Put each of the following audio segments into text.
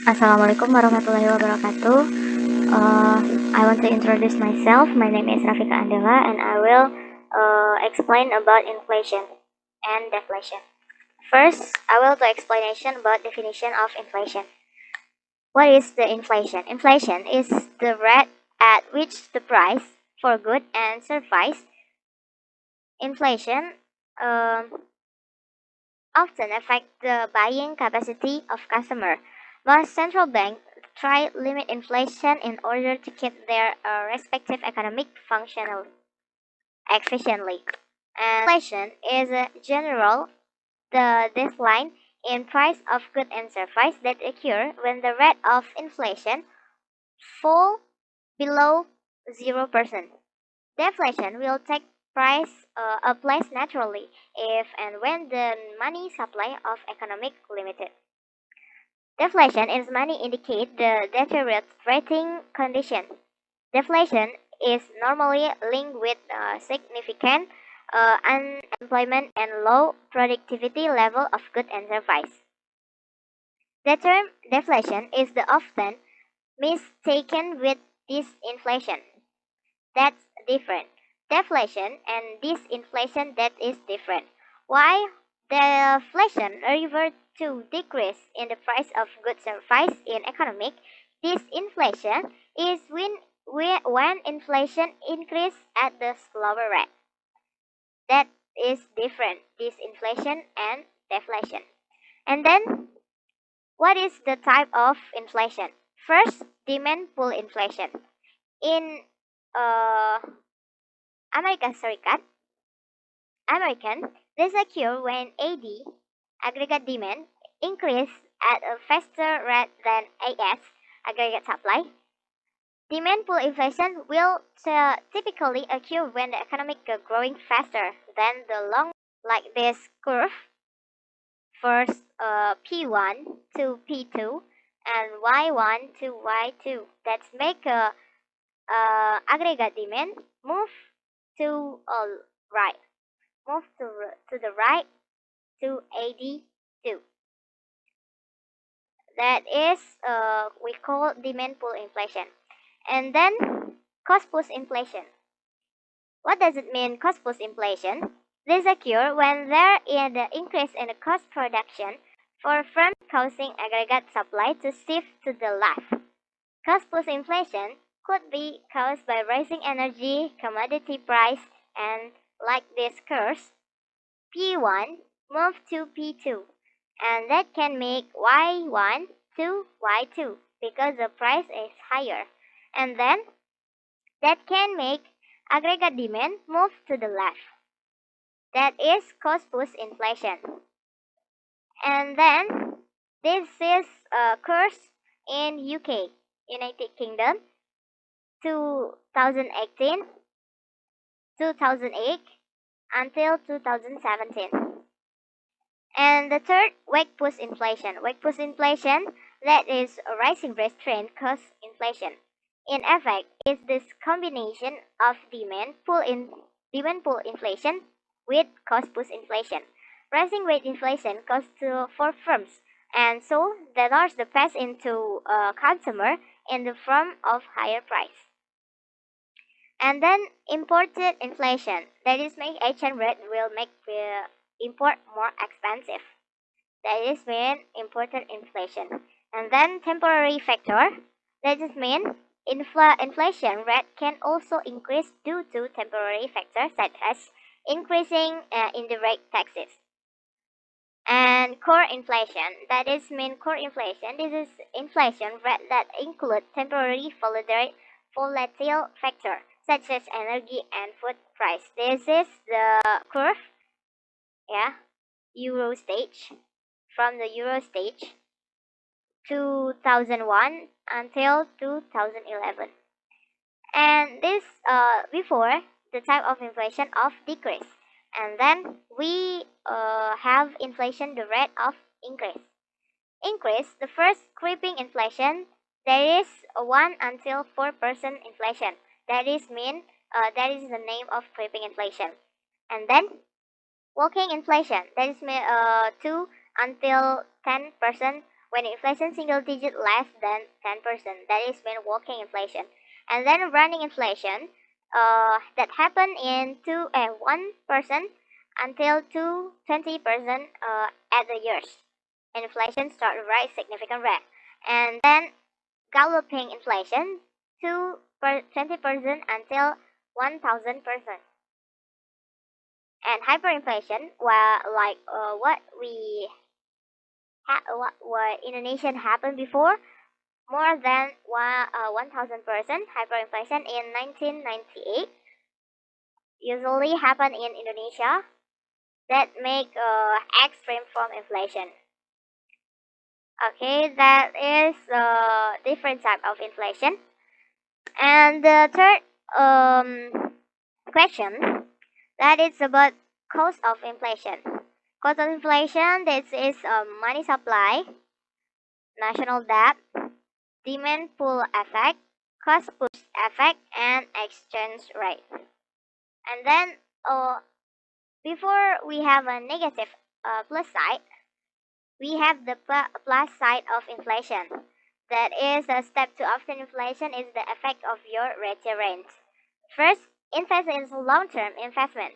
Assalamualaikum warahmatullahi wabarakatuh. I want to introduce myself. My name is RAFIKA Andella, and I will explain about inflation and deflation. First, I will do explanation about definition of inflation. What is the inflation? Inflation is the rate at which the price for good and service. Inflation often affect the buying capacity of customer. Most central banks try limit inflation in order to keep their respective economic functional efficiently. And inflation is a general the decline in price of goods and services that occur when the rate of inflation fall below 0%. Deflation will take place naturally if and when the money supply of economic limited. Deflation is money indicate the deteriorating condition. Deflation is normally linked with significant unemployment and low productivity level of goods and services. The term deflation is the often mistaken with disinflation. That's different. Deflation and disinflation that is different. Why deflation refers to decrease in the price of goods and services in economic. Disinflation is when inflation increase at the slower rate. That is different. Disinflation and deflation. And then what is the type of inflation? First, demand pull inflation. In uh, American Serikat, this occurs when aggregate demand increase at a faster rate than aggregate supply. Demand pull inflation will typically occur when the economic growing faster than the long like this curve. First, P1 to P2 and Y1 to Y2. That make aggregate demand move to right, move to the right to AD2. That is we call demand pull inflation. And then cost push inflation. What does it mean, cost push inflation? This occurs when there is the increase in the cost production for firms causing aggregate supply to shift to the left. Cost push inflation could be caused by rising energy, commodity price, and like this curve, P1 move to P2, and that can make Y1 to Y2 because the price is higher, and then that can make aggregate demand move to the left. That is cost push inflation. And then this is a course in UK, United Kingdom, 2018, 2008 until 2017. And the third, wage push inflation. Wage push inflation, that is a rising restraint cost inflation. In effect, is this combination of demand pull inflation with cost push inflation. Rising wage inflation costs for firms, and so that are the pass into consumer in the form of higher price. And then imported inflation, that is make exchange rate will make the import more expensive. That is mean imported inflation. And then temporary factor, that is mean inflation rate can also increase due to temporary factors such as increasing indirect taxes. And core inflation, that is mean core inflation. This is inflation rate that include temporary volatile factor such as energy and food price. This is the curve, yeah, Euro stage, from the Euro stage 2001 until 2011. And this before the type of inflation of decrease. And then we have inflation, the rate of increase. Increase, the first creeping inflation, there is a 1 until 4% inflation. That is the name of creeping inflation. And then walking inflation, that is 2 until 10% When inflation single digit less than 10%, that is when walking inflation. And then running inflation, that happen in 1% until 20% at the years. Inflation start to rise significant rate. And then galloping inflation to 20% until 1000%. And hyperinflation, where like what Indonesian happened before, more than 1000% hyperinflation in 1998 usually happen in Indonesia, that make extreme form inflation. Okay, that is different type of inflation. And the third question, that is about cost of inflation. Cost of inflation, this is money supply, national debt, demand pull effect, cost push effect, and exchange rate. And then before we have a negative plus side, we have the plus side of inflation. That is a step to offset inflation is the effect of your returns. First, invest in long-term investment.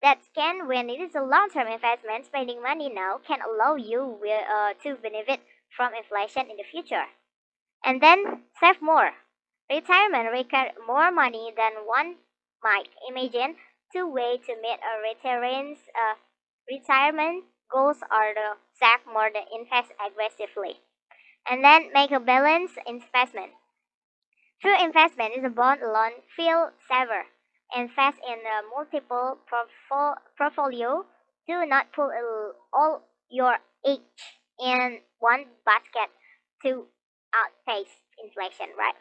That can, when it is a long-term investment, spending money now can allow you to benefit from inflation in the future. And then save more. Retirement requires more money than one might imagine. Two ways to meet a retirement goals are to save more than invest aggressively. And then make a balanced investment. True investment is a bond loan feel saver. Invest in a multiple portfolio. Do not put all your eggs in one basket to outpace inflation, right?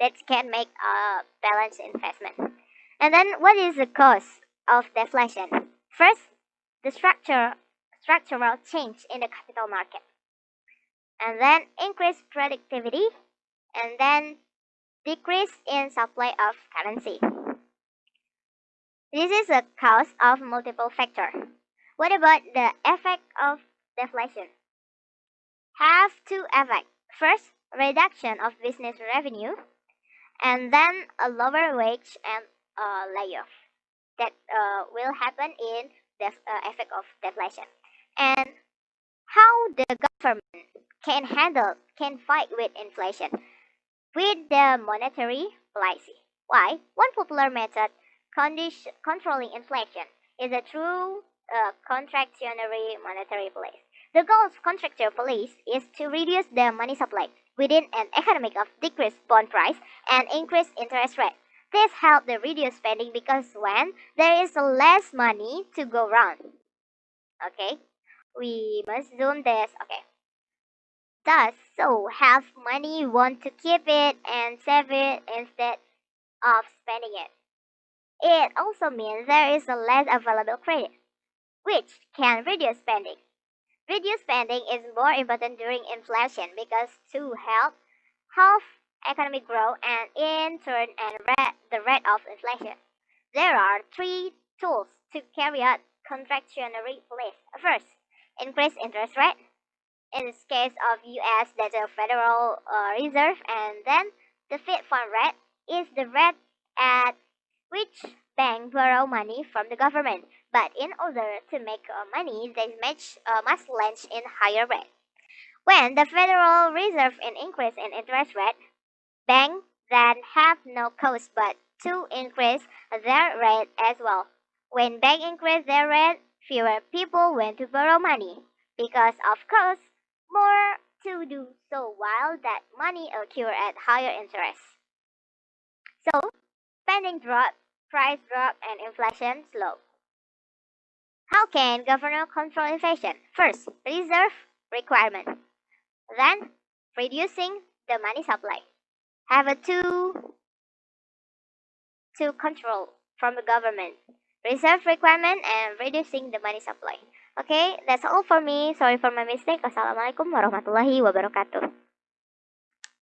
That can make a balanced investment. And then what is the cause of deflation? First, the structural change in the capital market. And then increased productivity. And then decrease in supply of currency. This is a cause of multiple factors. What about the effect of deflation? Have two effects. First, reduction of business revenue, and then a lower wage and layoff. That will happen in the effect of deflation. And how the government can fight with inflation? With the monetary policy. Why? One popular method controlling inflation is a true contractionary monetary policy. The goal of contractionary policy is to reduce the money supply within an economic of decreased bond price and increased interest rate. This helps the reduce spending because when there is less money to go around. Okay, we must zoom this. Okay. Thus, so have money want to keep it and save it instead of spending it. It also means there is a less available credit, which can reduce spending. Reduced spending is more important during inflation because to help half economic growth and in turn the rate of inflation. There are three tools to carry out contractionary policy. First, increase interest rate. In this case of US, that's the Federal Reserve, and then the Fed fund rate is the rate at which banks borrow money from the government. But in order to make money, they must lend in higher rate. When the Federal Reserve increase in interest rate, banks then have no cost but to increase their rate as well. When banks increase their rate, fewer people want to borrow money because of course more to do so while that money occur at higher interest. So spending drop, price drop, and inflation slow. How can government control inflation? First, reserve requirement. Then, reducing the money supply. Have a two control from the government. Reserve requirement and reducing the money supply. Okay, that's all for me. Sorry for my mistake. Wassalamualaikum warahmatullahi wabarakatuh.